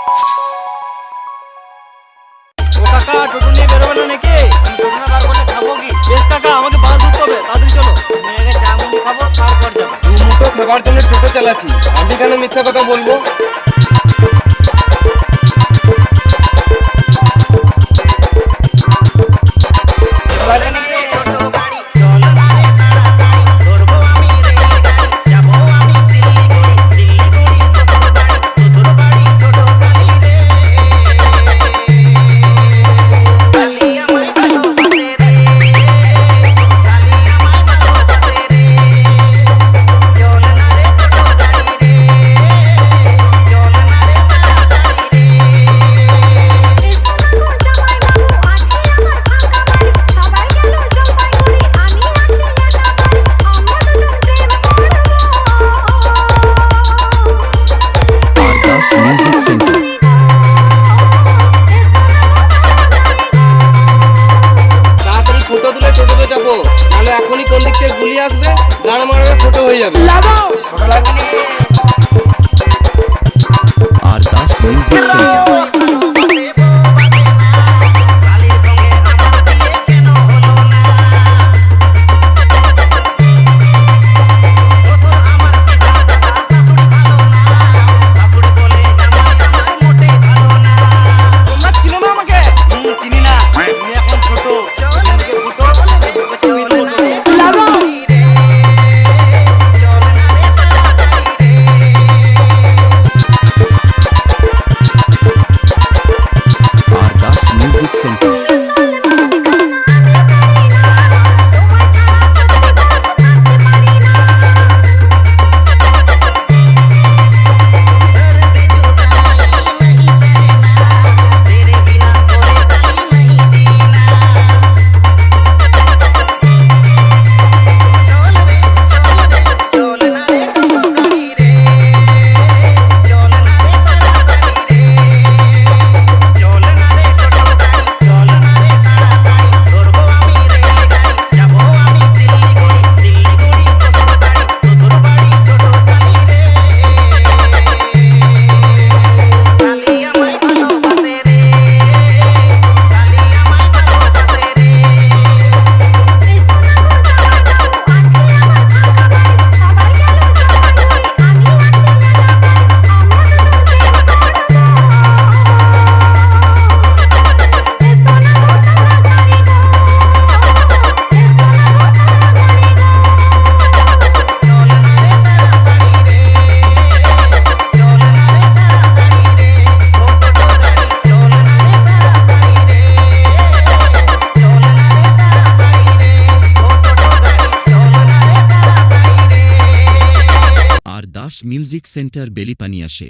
ও কাকা, টোটো নিয়ে বেরোবে না নাকি? আমি টোটো না বার করলে খাবো কি? বেশ কাকা, আমাকে বাস ধরতে হবে, তাড়াতাড়ি চলো। আমি আগে চা মুড়ি খাবো, তারপর যাবো। দু মুঠো খাবার জন্য টোটো চালাচ্ছি, আমি কেন মিথ্যা কথা বলবো? Music centre. তাড়াতাড়ি ফটো তুলে টোটোতে যাবো, নাহলে এখনই কোন দিক থেকে গুলি আসবে, গান মারবে, ফটো হয়ে যাবে। ফটো লাগেনি। আর Das music centre. Music centre. Das music centre বেলিপানি আসে।